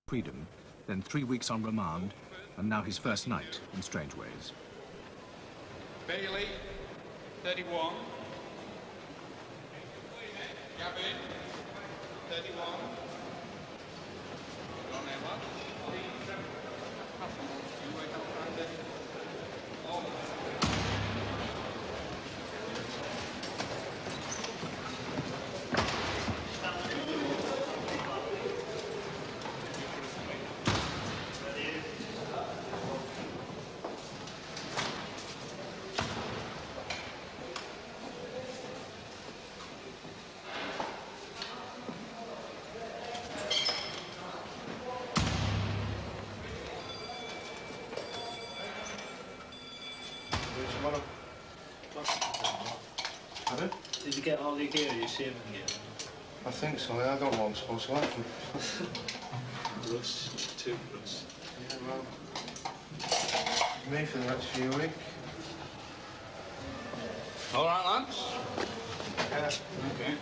freedom, then 3 weeks on remand, and now his first night in Strangeways. Bailey, 31. Gavin, 31. Ron Ella, you wake up around it. Oh. Pardon? Did you get all the gear you see him gear? I think so, yeah. I don't know what I'm supposed to happen. Rust, too rust. Yeah, well, me for the next few weeks. All right, lads? Yeah. Okay.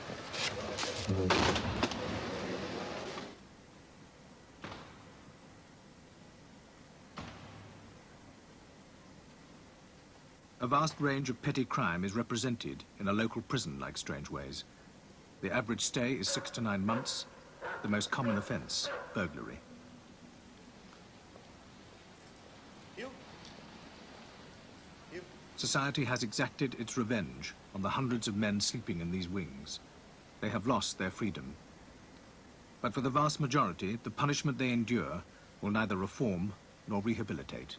A vast range of petty crime is represented in a local prison like Strangeways. The average stay is 6 to 9 months, the most common offence, burglary. Society has exacted its revenge on the hundreds of men sleeping in these wings. They have lost their freedom. But for the vast majority, the punishment they endure will neither reform nor rehabilitate.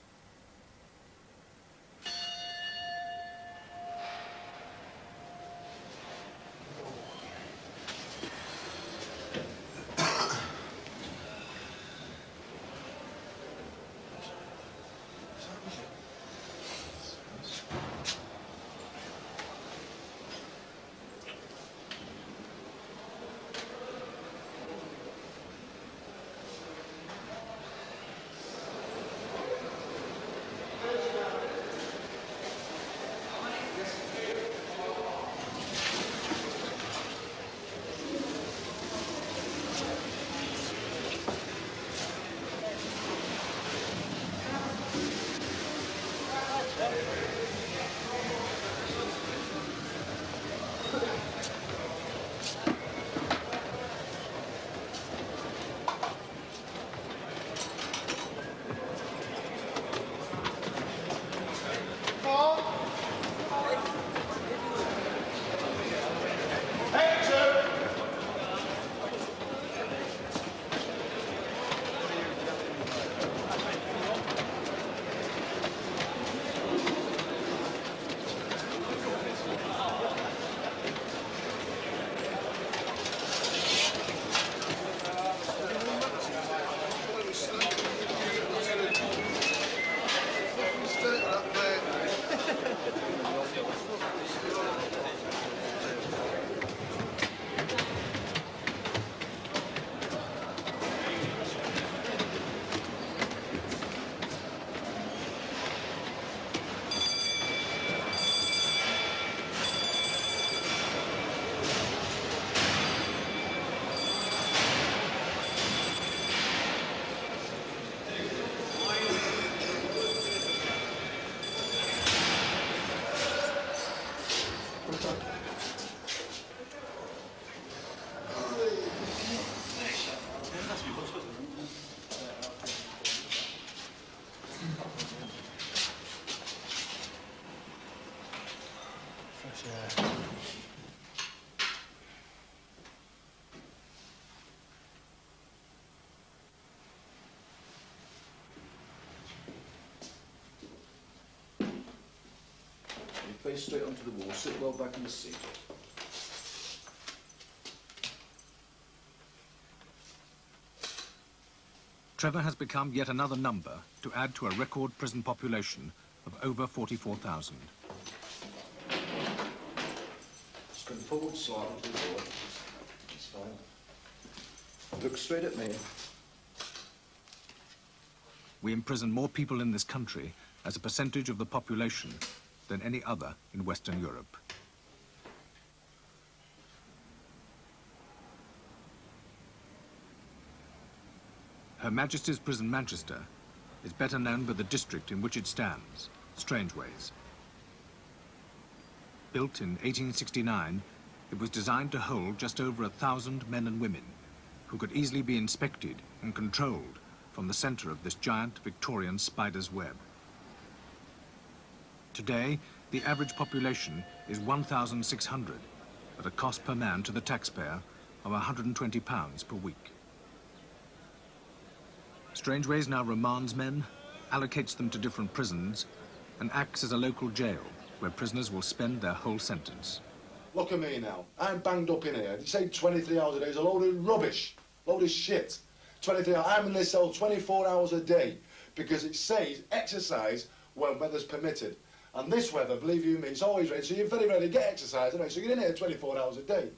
Face straight onto the wall, sit well back in the seat. Trevor has become yet another number to add to a record prison population of over 44,000. Just come forward slightly to the door. It's fine. Look straight at me. We imprison more people in this country as a percentage of the population than any other in Western Europe. Her Majesty's Prison Manchester is better known by the district in which it stands, Strangeways. Built in 1869, it was designed to hold just over 1,000 men and women who could easily be inspected and controlled from the center of this giant Victorian spider's web. Today, the average population is 1,600 at a cost per man to the taxpayer of £120 per week. Strangeways now remands men, allocates them to different prisons, and acts as a local jail where prisoners will spend their whole sentence. Look at me now. I'm banged up in here. You say 23 hours a day is a load of rubbish, load of shit. 23 hours. I'm in this cell 24 hours a day because it says exercise when weather's permitted. And this weather, believe you me, it's always rain, so you very rarely get exercise, anyway, so you're in here 24 hours a day.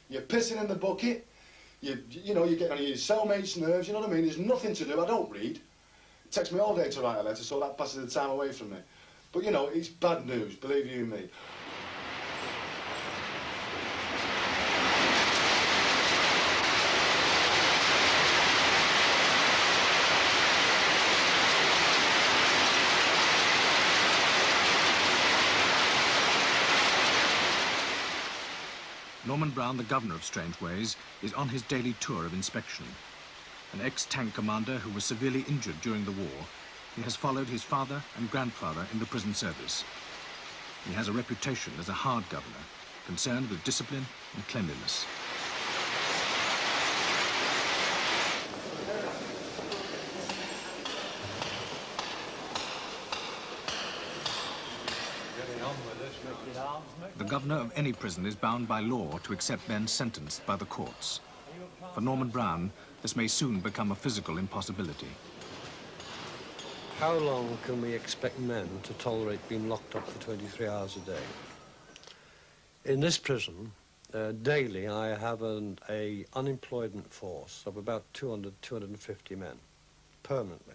You're pissing in the bucket, you know, you're getting on your cellmate's nerves, you know what I mean? There's nothing to do, I don't read. It takes me all day to write a letter, so that passes the time away from me. But, you know, it's bad news, believe you me. Norman Brown, the governor of Strangeways, is on his daily tour of inspection. An ex-tank commander who was severely injured during the war, he has followed his father and grandfather in the prison service. He has a reputation as a hard governor, concerned with discipline and cleanliness. The governor of any prison is bound by law to accept men sentenced by the courts. For Norman Brown, this may soon become a physical impossibility. How long can we expect men to tolerate being locked up for 23 hours a day? In this prison, daily, I have an unemployment force of about 200, 250 men, permanently.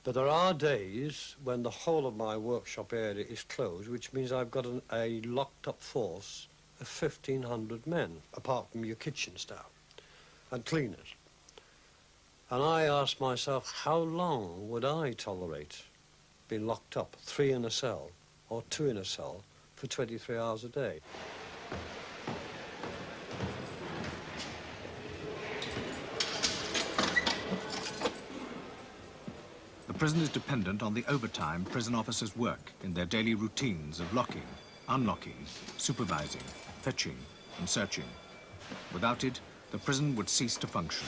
But there are days when the whole of my workshop area is closed, which means I've got a locked-up force of 1,500 men, apart from your kitchen staff and cleaners. And I ask myself, how long would I tolerate being locked up, 3 in a cell or 2 in a cell, for 23 hours a day? The prison is dependent on the overtime prison officers work in their daily routines of locking, unlocking, supervising, fetching, and searching. Without it, the prison would cease to function.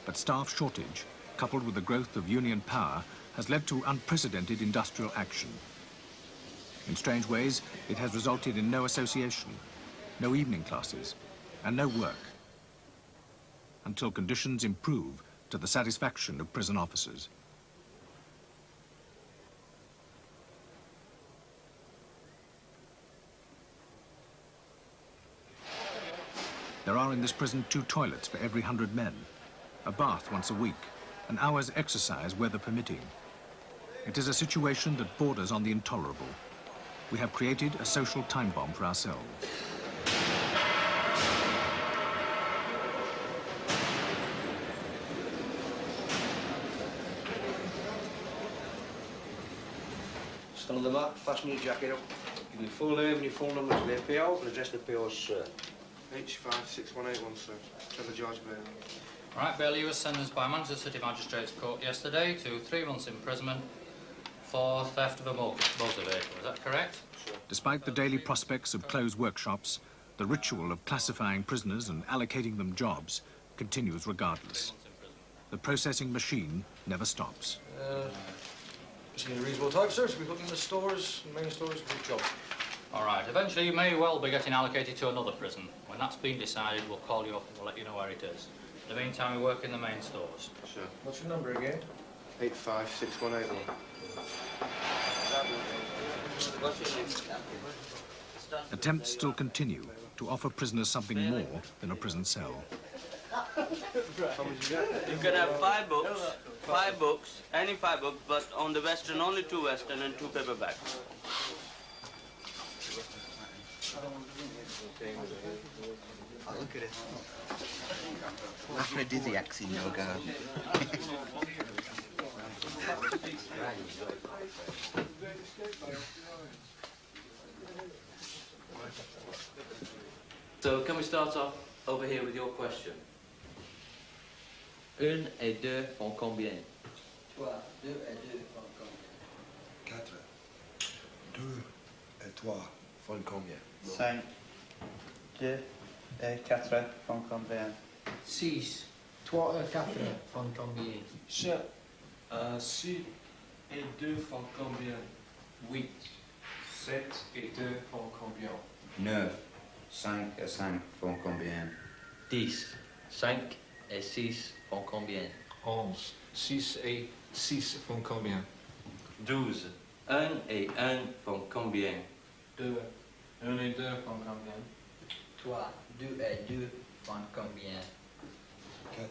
But staff shortage, coupled with the growth of union power, has led to unprecedented industrial action. In Strangeways, it has resulted in no association, no evening classes, and no work, until conditions improve to the satisfaction of prison officers. There are in this prison 2 toilets for every 100 men, a bath once a week, an hour's exercise weather permitting. It is a situation that borders on the intolerable. We have created a social time bomb for ourselves. Stand on the mat, fasten your jacket up, give me your full name and your phone number to the PO, and address the PO, sir. H56181, sir. Trevor George Bailey. Right, Bailey, you were sentenced by Manchester City Magistrates Court yesterday to 3 months imprisonment for theft of a motor vehicle. Is that correct? Sure. Despite the daily prospects of closed workshops, the ritual of classifying prisoners and allocating them jobs continues regardless. The processing machine never stops. Seen a reasonable type, sir, to be looking in the stores, main stores, good job. All right, eventually you may well be getting allocated to another prison. When that's been decided, we'll call you up and we'll let you know where it is. In the meantime, we work in the main stores. Sure. What's your number again? 856181. Attempts still continue to offer prisoners something more than a prison cell. You can have 5 books, any 5 books, but on the Western, only 2 Western and 2 paperbacks. Look at it. Aphrodisiacs in your garden. So can we start off over here with your question? Un et deux font combien? 3, 2 et 2 font combien? 4, 2 et 3 font combien? 5, 2 et 4 font combien? 6, 3 et 4 font combien? 7, 6 et 2 font combien? 8, 7 et 2 font combien? 9, 5 et 5 font combien? 10. 5 et 6 font combien? 11, 6 et 6 font combien? 12. 1 et 1 font combien? 2, 1 et 2 font combien? 3, 2 et 2 font combien? 4,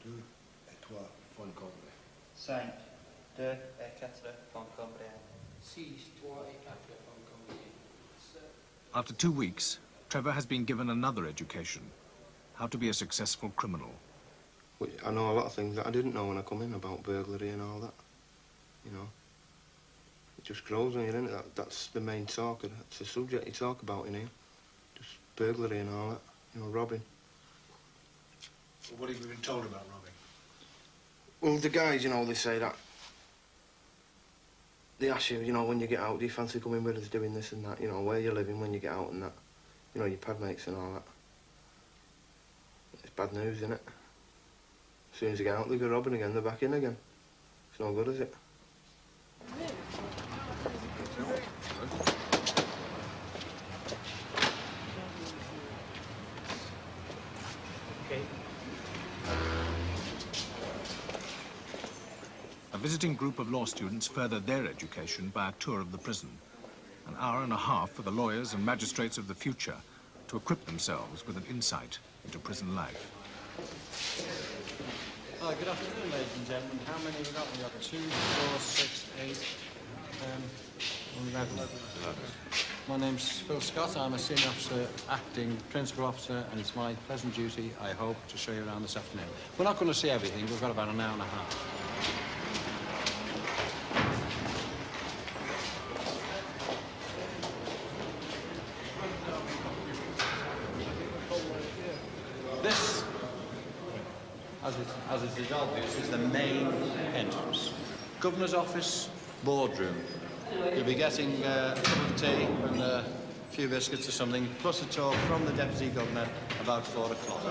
2 et 3 font combien? 5, 2 et 4 font combien? 6, 3 et 4 font combien? After 2 weeks, Trevor has been given another education, how to be a successful criminal. I know a lot of things that I didn't know when I come in about burglary and all that, you know. It just grows on you, isn't it? That's the main talk, that's the subject you talk about in here. Just burglary and all that, you know, robbing. So what have you been told about robbing? Well, the guys, you know, they say that. They ask you, you know, when you get out, do you fancy coming with us doing this and that, you know, where you're living when you get out and that. You know, your pad mates and all that. It's bad news, isn't it? As soon as you get out, they go robbing again, they're back in again. It's no good, is it? Okay. A visiting group of law students furthered their education by a tour of the prison. An hour and a half for the lawyers and magistrates of the future to equip themselves with an insight into prison life. Hi, good afternoon, ladies and gentlemen. How many have we got? We've got 2, 4, 6, 8, 11. My name's Phil Scott. I'm a senior officer, acting principal officer, and it's my pleasant duty, I hope, to show you around this afternoon. We're not going to see everything. We've got about an hour and a half. This, as it is obvious, is the main entrance. Governor's office, boardroom. You'll be getting a cup of tea and a few biscuits or something, plus a talk from the Deputy Governor about 4 o'clock.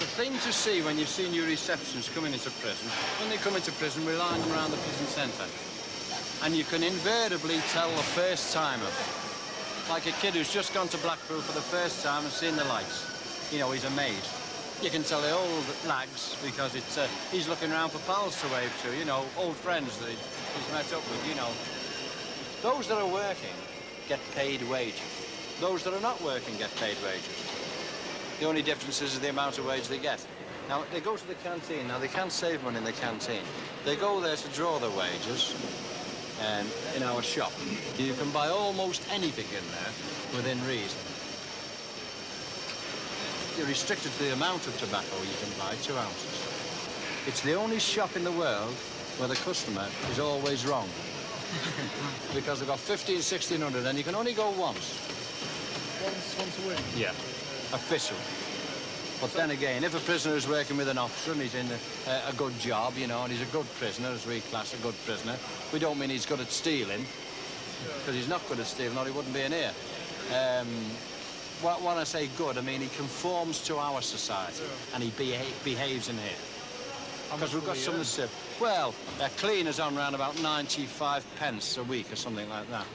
The thing to see when you've seen your receptions coming into prison, when they come into prison, we line them around the prison centre. And you can invariably tell the first timer, like a kid who's just gone to Blackpool for the first time and seen the lights. You know, he's amazed. You can tell the old lags because it's he's looking around for pals to wave to, you know, old friends that he's met up with, you know. Those that are working get paid wages. Those that are not working get paid wages. The only difference is the amount of wage they get. Now, they go to the canteen. Now, they can't save money in the canteen. They go there to draw their wages in our shop. You can buy almost anything in there within reason. You're restricted to the amount of tobacco you can buy, 2 ounces. It's the only shop in the world where the customer is always wrong. Because they've got 1,500, 1,600, and you can only go once. Once a week? Yeah. Official. But then again, if a prisoner is working with an officer and he's in a good job, you know, and he's a good prisoner, as we class a good prisoner, we don't mean he's good at stealing, because he's not good at stealing, or he wouldn't be in here. When I say good, I mean he conforms to our society, and he behaves in here. Because we've got some of the... Well, cleaners on round about 95 pence a week or something like that.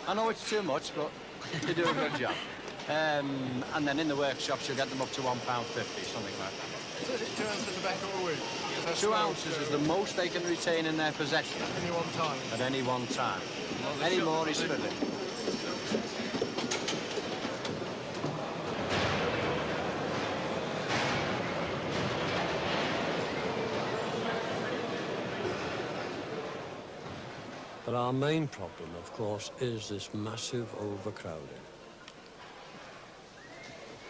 I know it's too much, but You do a good job. And then in the workshops, you'll get them up to £1.50, something like that. 32 ounces of tobacco a week? 2 ounces is the most they can retain in their possession. At any one time? At any one time. Any more is fiddling. But our main problem, of course, is this massive overcrowding.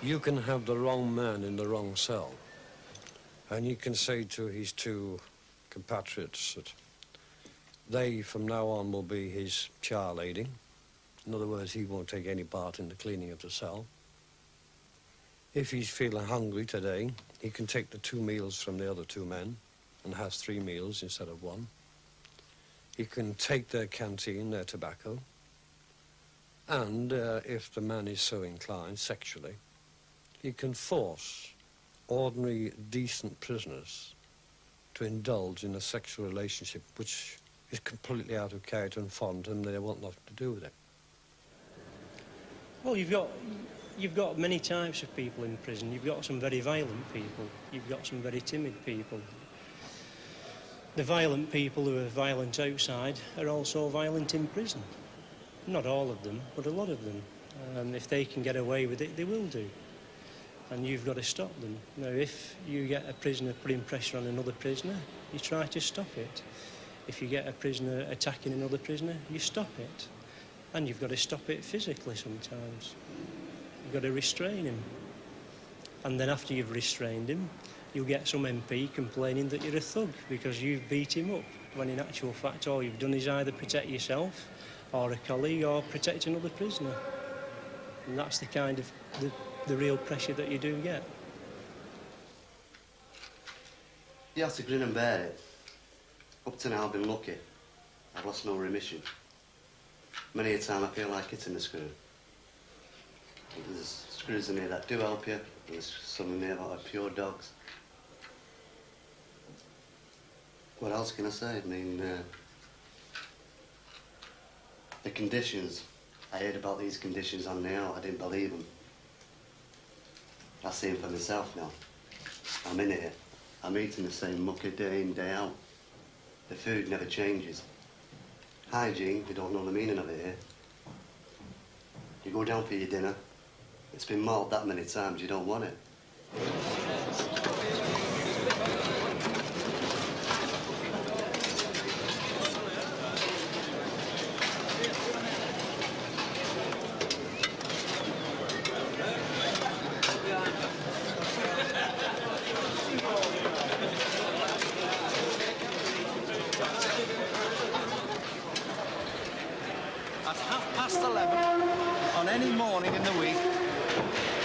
You can have the wrong man in the wrong cell, and you can say to his two compatriots that they, from now on, will be his char lady. In other words, he won't take any part in the cleaning of the cell. If he's feeling hungry today, he can take the 2 meals from the other 2 men and has 3 meals instead of 1. He can take their canteen, their tobacco, and if the man is so inclined sexually, he can force ordinary, decent prisoners to indulge in a sexual relationship which is completely out of character and fond, and they want nothing to do with it. Well, you've got many types of people in prison. You've got some very violent people. You've got some very timid people. The violent people who are violent outside are also violent in prison. Not all of them, but a lot of them. If they can get away with it, they will do. And you've got to stop them. Now, if you get a prisoner putting pressure on another prisoner, you try to stop it. If you get a prisoner attacking another prisoner, you stop it. And you've got to stop it physically sometimes. You've got to restrain him. And then after you've restrained him, you'll get some MP complaining that you're a thug because you've beat him up, when in actual fact all you've done is either protect yourself or a colleague or protect another prisoner. And that's the kind of the real pressure that you do get. You have to grin and bear it. Up to now I've been lucky. I've lost no remission. Many a time I feel like hitting the screw. There's screws in here that do help you, there's some in there that are pure dogs. What else can I say? I mean, the conditions. I heard about these conditions on now. I didn't believe them. I see them for myself now. I'm in here. I'm eating the same mucker day in, day out. The food never changes. Hygiene, you don't know the meaning of it here. You go down for your dinner. It's been mauled that many times, you don't want it.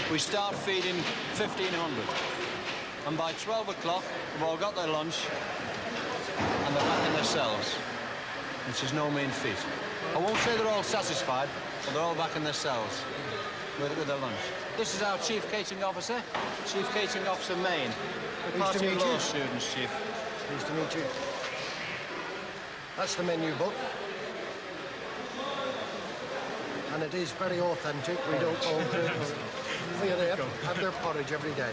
We start feeding 1,500. And by 12 o'clock, they've all got their lunch and they're back in their cells, which is no mean feat. I won't say they're all satisfied, but they're all back in their cells with their lunch. This is our Chief Catering Officer, Chief Catering Officer Main. Nice to meet you. Law students, Chief. Nice to meet you. That's the menu book. And it is very authentic. We don't alter it. They have their porridge every day.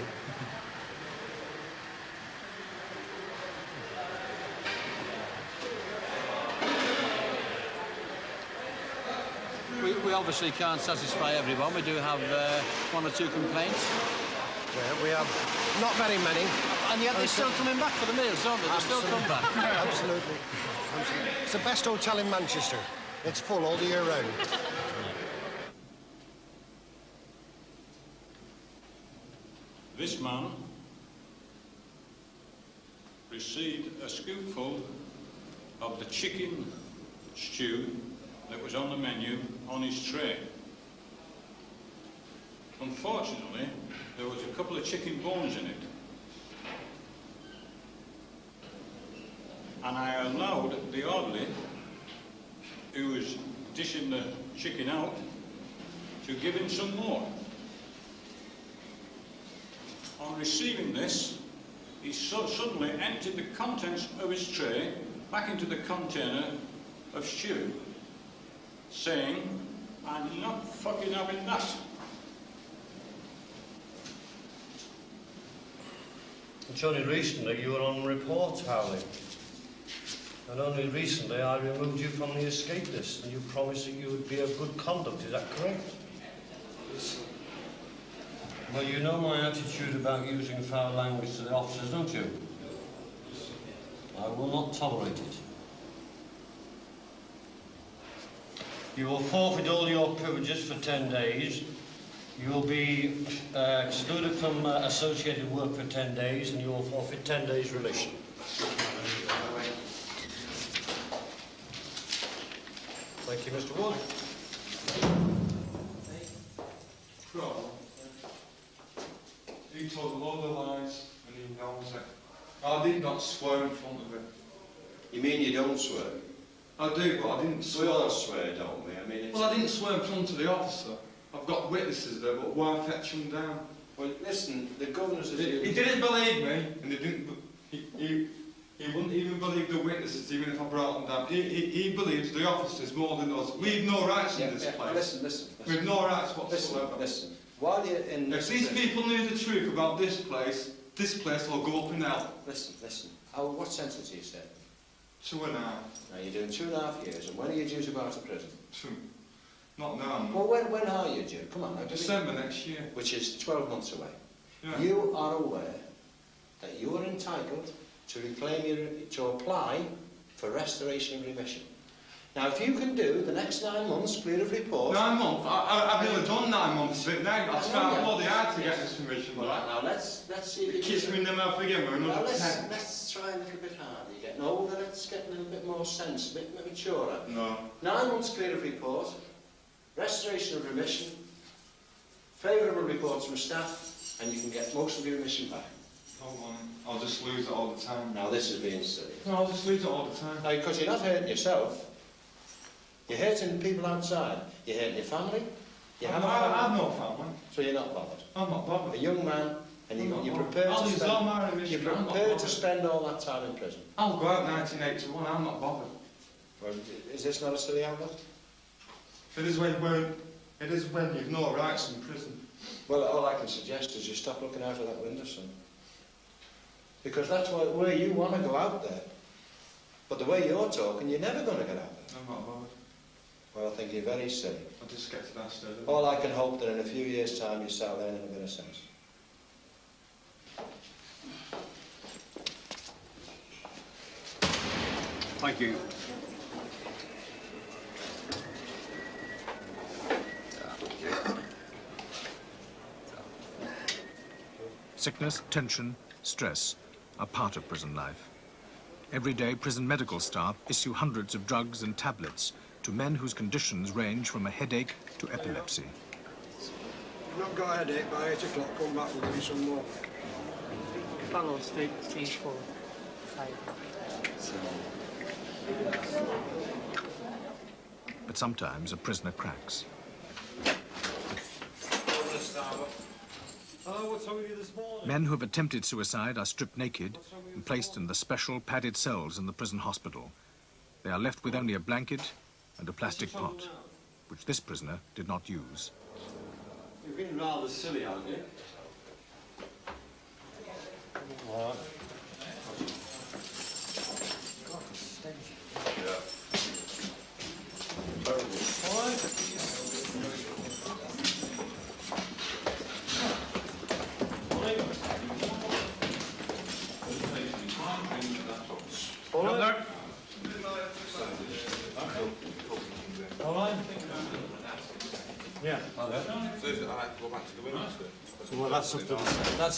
We obviously can't satisfy everyone. We do have 1 or 2 complaints. Well, we have not very many. And yet they're still coming back for the meals, aren't they? They still come back. Absolutely. Absolutely. It's the best hotel in Manchester. It's full all the year round. This man received a scoopful of the chicken stew that was on the menu on his tray. Unfortunately, there was a couple of chicken bones in it. And I allowed the orderly, who was dishing the chicken out, to give him some more. On receiving this, he suddenly emptied the contents of his tray back into the container of stew, saying I'm not fucking having that. It's only recently you were on report, Howley. And only recently I removed you from the escape list and you promised that you would be of good conduct. Is that correct? Yes, sir. Well, you know my attitude about using foul language to the officers, don't you? I will not tolerate it. You will forfeit all your privileges for 10 days. You will be excluded from associated work for 10 days, and you will forfeit 10 days' release. Thank you, Mr. Wood. Well, he told a load of lies, and he knows it. I did not swear in front of him. You mean you don't swear? I do, but I didn't We swear. all swear, don't we? I mean, it's... Well, I didn't swear in front of the officer. I've got witnesses there, but why fetch them down? Well, listen, the governor's... He didn't believe me, and he didn't... He wouldn't even believe the witnesses, even if I brought them down. He believes the officers more than us. We've no rights in this place. Listen. We've no rights whatsoever. Listen. While you're in... If these people knew the truth about this place will go up in hell. Listen. What sentence are you saying? 2.5. Now, you're doing 2.5 years, and when are you due to go out of prison? Not now. Well, when are you due? Come on. December next year. Which is 12 months away. Yeah. You are aware that you are entitled to to apply for restoration of remission. Now, if you can do the next 9 months clear of report... 9 months? I've nearly done 9 months of it now. I've tried bloody hard to get this remission. Well, now, let's see if you Kiss me in the mouth again with another 10. Let's try a little bit harder. You're getting older, let's get a little bit more sense, a bit maturer. No. 9 months clear of report, restoration of remission, favourable reports from staff, and you can get most of your remission back. I'll just lose it all the time. Now, this is being silly. No, I'll just lose it all the time. Now, because you're not hurting yourself, you're hurting the people outside. You're hurting your family. You have no family. So you're not bothered. I'm not bothered. A young man, and you're prepared to spend all that time in prison. I'll go out 1981, I'm not bothered. Well, is this not a silly outlet? It is when you've no rights in prison. Well, all I can suggest is you stop looking out of that window, son. Because that's where you want to go out there. But the way you're talking, you're never going to get out there. I'm not bothered. Well, I think you're very silly. I'll just get to that stage. All I can hope that in a few years' time you start learning a bit of sense. Thank you. Sickness, tension, stress are part of prison life. Every day, prison medical staff issue hundreds of drugs and tablets to men whose conditions range from a headache to epilepsy. I've not got a headache. By 8 o'clock, come back, we'll give you some more. Follow stage 4, 5. But sometimes a prisoner cracks. Men who have attempted suicide are stripped naked and placed in the special padded cells in the prison hospital. They are left with only a blanket and a plastic pot, which this prisoner did not use. You've been rather silly, haven't you? All right. Yeah. So is it all right to go back to the women's? Well, that's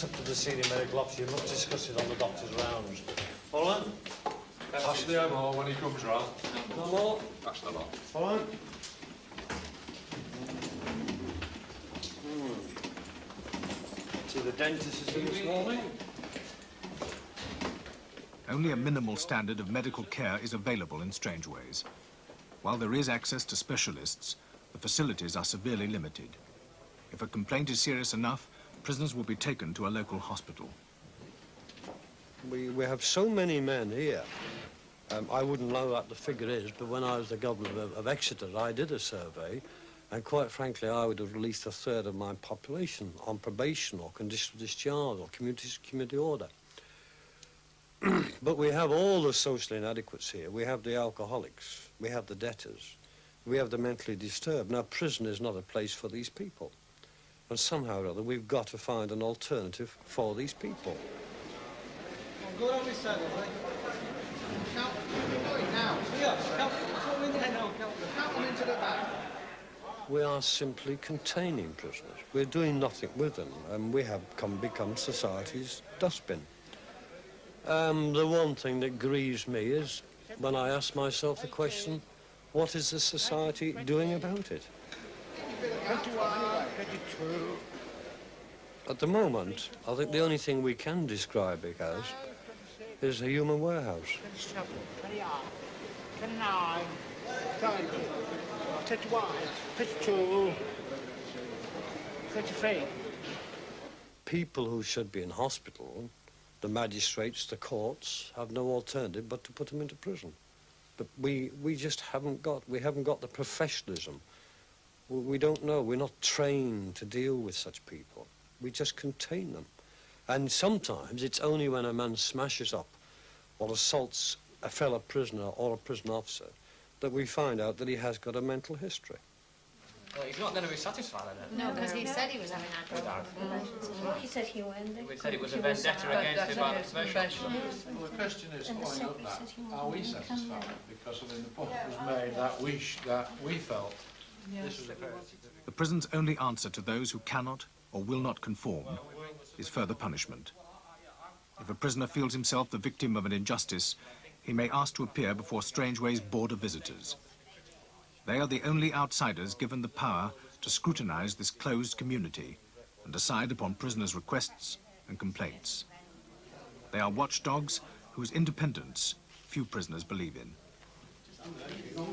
up to the senior medical officer. You must discuss it on the doctor's rounds. All right? Pass the ammo when he comes round. No more? That's the lot. All right? See the dentist is in this morning. Only a minimal standard of medical care is available in Strangeways. While there is access to specialists, the facilities are severely limited. If a complaint is serious enough, prisoners will be taken to a local hospital. We have so many men here. I wouldn't know what the figure is, but when I was the governor of Exeter, I did a survey, And quite frankly, I would have released a third of my population on probation or conditional discharge or community order. But we have all the social inadequates here. We have the alcoholics, we have the debtors, we have the mentally disturbed. Now, prison is not a place for these people. And somehow or other, we've got to find an alternative for these people. Go on this side, right? Count them now. Count them into the back. We are simply containing prisoners. We're doing nothing with them, and we have become society's dustbin. The one thing that grieves me is when I ask myself the question, what is the society doing about it? At the moment, I think the only thing we can describe it as is a human warehouse. 31, 32, 33. People who should be in hospital, the magistrates, the courts, have no alternative but to put them into prison. But we just haven't got the professionalism. We don't know. We're not trained to deal with such people. We just contain them. And sometimes it's only when a man smashes up or assaults a fellow prisoner or a prison officer that we find out that he has got a mental history. Well, he's not going to be satisfied, I don't No, because he said he was having alcohol relations. He said he went. We said it was a vendetta against him by the profession. Well, the question is following up that, are we satisfied? Because, I mean, the point was made that we felt this was a very... The prison's only answer to those who cannot or will not conform is further punishment. If a prisoner feels himself the victim of an injustice, he may ask to appear before Strangeways Board of Visitors. They are the only outsiders given the power to scrutinize this closed community and decide upon prisoners' requests and complaints. They are watchdogs whose independence few prisoners believe in. Your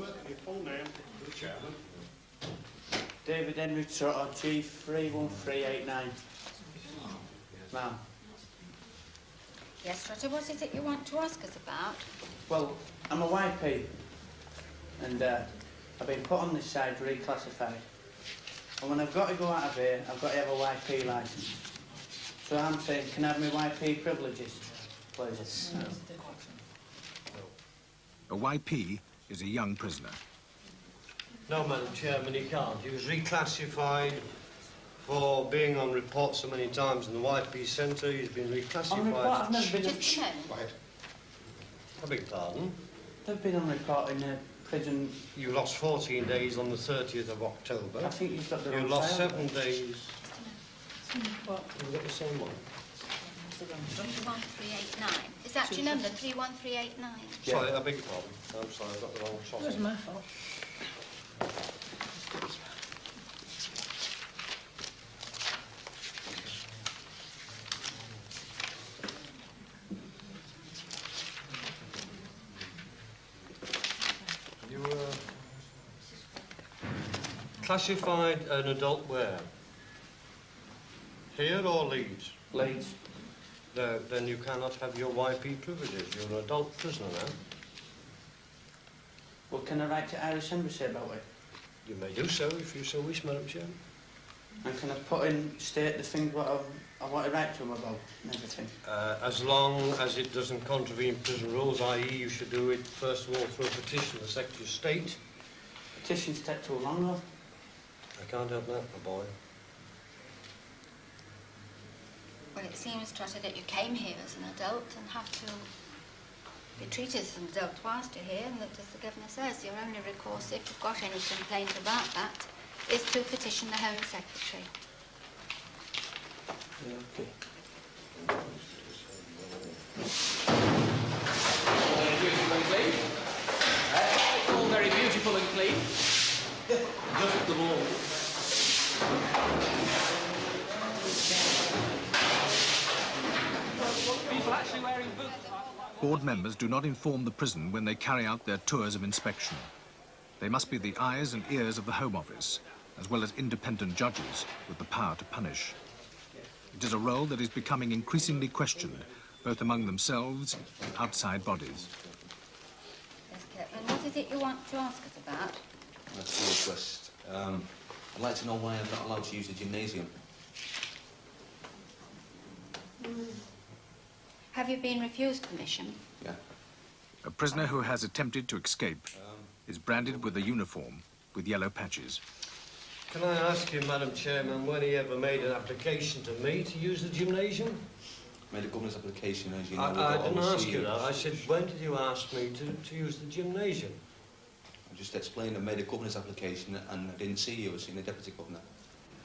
full name, Chairman. David Henry Trotter, G31389. Ma'am. Yes, Trotter, what is it you want to ask us about? Well, I'm a YP, and I've been put on this side reclassified. And when I've got to go out of here, I've got to have a YP licence. So I'm saying, can I have my YP privileges, please? A YP is a young prisoner. No, Madam Chairman, he can't. He was reclassified for being on report so many times in the YP centre. He's been reclassified. On report? I've never been... I beg your pardon? I've been on report in a prison... You lost 14 days on the 30th of October. I think you've got the wrong You lost file. 7 days. What? You've got the same one. 31389. Is that your number, 31389? Yeah. Sorry, I beg your pardon. I'm sorry, I've got the wrong song. It was my fault. You classified an adult where? Here or Leeds? Leeds. Then you cannot have your YP privileges. You're an adult prisoner now. Well, can I write to Irish Embassy about it? You may do so if you so wish, Madam Chairman. And can I put in, state the things what I want to write to them about and everything? As long as it doesn't contravene prison rules, i.e. you should do it, first of all, through a petition to the Secretary of State. Petitions take too long, though. I can't help that, my boy. Well, it seems, Trotter, that you came here as an adult and have to be treated as an adult whilst you're here, and that, as the Governor says, your only recourse, if you've got any complaint about that, is to petition the Home Secretary. Yeah, okay. All very beautiful and clean. Just the ball. People actually wearing boots. Board members do not inform the prison when they carry out their tours of inspection. They must be the eyes and ears of the Home Office, as well as independent judges with the power to punish. It is a role that is becoming increasingly questioned, both among themselves and outside bodies. Yes, Captain, what is it you want to ask us about? That's the request. I'd like to know why I'm not allowed to use the gymnasium. Have you been refused permission? Yeah. A prisoner who has attempted to escape is branded with a uniform with yellow patches. Can I ask you, Madam Chairman, when he ever made an application to me to use the gymnasium? Made a governor's application, as you know. I didn't ask you that. I said, when did you ask me to use the gymnasium? I just explained I made a governor's application and I didn't see you. I was seeing the deputy governor.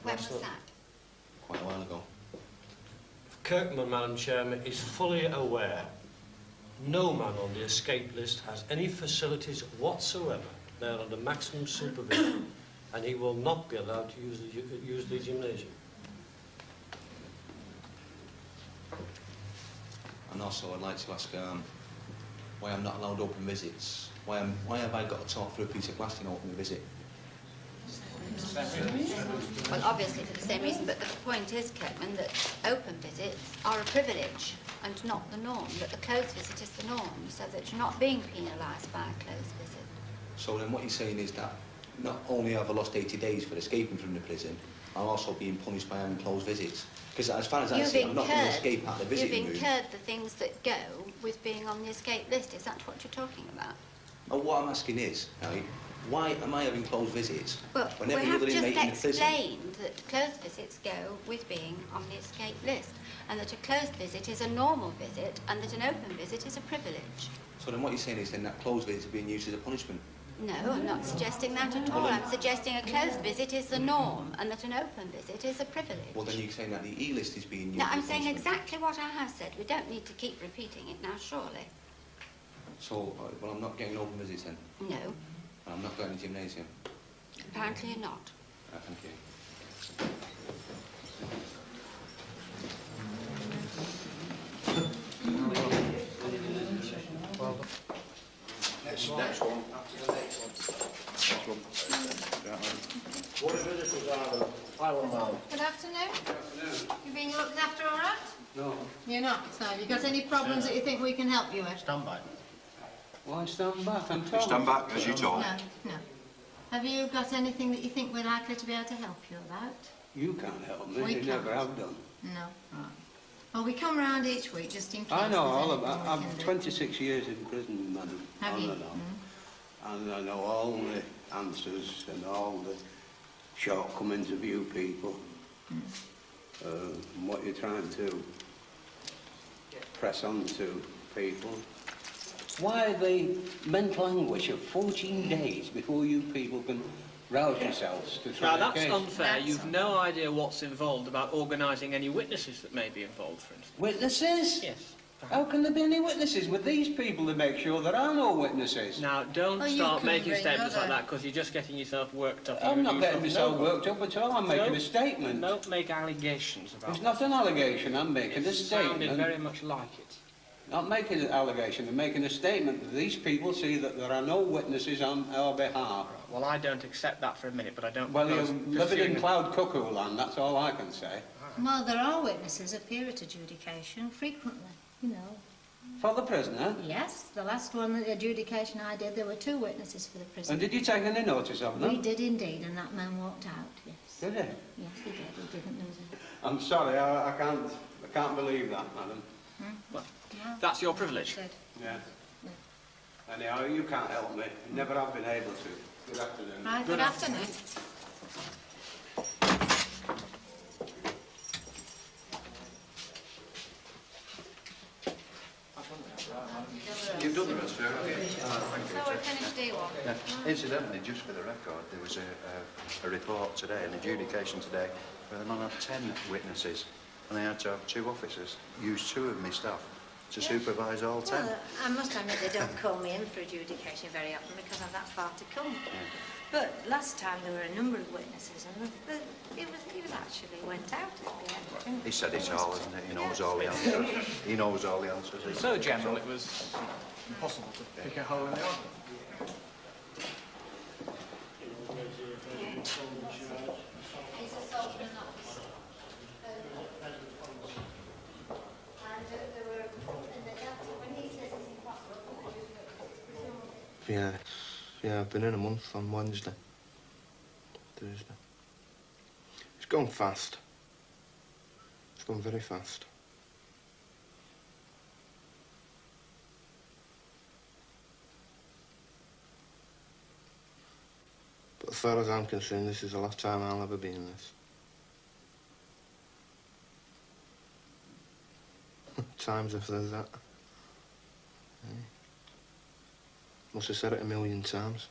When was that? Quite a while ago. Kirkman, Madam Chairman, is fully aware no man on the escape list has any facilities whatsoever. They're under maximum supervision, and he will not be allowed to use the gymnasium. And also, I'd like to ask why I'm not allowed open visits. Why have I got to talk through a piece of glass in an open visit? Well, obviously for the same reason, but the point is, Kirkman, that open visits are a privilege and not the norm, that the closed visit is the norm, so that you're not being penalised by a closed visit. So then what you're saying is that not only have I lost 80 days for escaping from the prison, I'm also being punished by having closed visits. Because as far as I see, I'm not going to escape out of the visiting room. You've incurred the things that go with being on the escape list. Is that what you're talking about? And what I'm asking is, right, why am I having closed visits? Well, when we every have other just inmate in the prison? explained that closed visits go with being on the escape list, and that a closed visit is a normal visit, and that an open visit is a privilege. So then what you're saying is then that closed visits are being used as a punishment? No, I'm not suggesting that at all. I'm suggesting a closed visit is the norm, and that an open visit is a privilege. Well, then you're saying that the E-list is being used No, as I'm a saying punishment. exactly what I have said. We don't need to keep repeating it now, surely. So, well, I'm not getting open visits then? No, And I'm not going to the gymnasium? apparently you're not. Thank you. Next one. What visitors are there? Highland Man. Good afternoon. You being looked after all right? No. You're not, so have you got any problems that you think we can help you with? Stand back. Why stand back? I'm You told. stand back as you talk. No, no. Have you got anything that you think we're likely to be able to help you about? You can't help me. We You never can't. have done. No, right. Well, we come round each week just in case. I know all there's about. anything we I'm can do. 26 years in prison, madam. Have On you? and on. And I know all the answers and all the shortcomings of you people. And what you're trying to press on to people. Why the mental anguish of 14 days before you people can rouse yourselves to try Now, a that's case? unfair. You've no idea what's involved about organising any witnesses that may be involved, for instance. Witnesses? Yes. How can there be any witnesses with these people to make sure there are no witnesses? Now, don't Oh, you start can making bring statements like other- that, because you're just getting yourself worked up. I'm You not do getting something myself noble. worked up at all. I'm making a Don't- statement. Don't make allegations about It's not an allegation. I'm making a It sounded statement. very much like it. Not making an allegation. I'm making a statement that these people see that there are no witnesses on our behalf. Well, I don't accept that for a minute, but I don't... Well, you're propose living in pursuing- cloud cuckoo land. That's all I can say. Well, there are witnesses appear at adjudication frequently, you know. For the prisoner? Yes, the last one, the adjudication I did, there were 2 witnesses for the prisoner. And did you take any notice of them? We did indeed, and that man walked out, yes. Did he? Yes, he did. He didn't lose it. I'm sorry. I can't believe that, madam. Well, No, that's your privilege. said. Yeah. Anyhow, you can't help me. Never have been able to. Good afternoon. Right, good afternoon. You've done the rest, have you? Thank So we're finished D1. Yeah. Incidentally, just for the record, there was a report today, an adjudication today, where the man had 10 witnesses, and they had to have 2 officers use 2 of my staff to supervise all 10. Well, I must admit they don't call me in for adjudication very often because I'm that far to come. But last time there were a number of witnesses, and he was actually went out at the end too. He said it all, isn't it? He knows all the answers. He knows all the answers. So general, it was impossible to pick a hole in the argument. He's assaulted an officer. When he says it's impossible, Yeah, I've been in a month on Wednesday. Thursday. gone fast. It's gone very fast. But as far as I'm concerned, this is the last time I'll ever be in this. Times if there's that. Must have said it 1,000,000 times.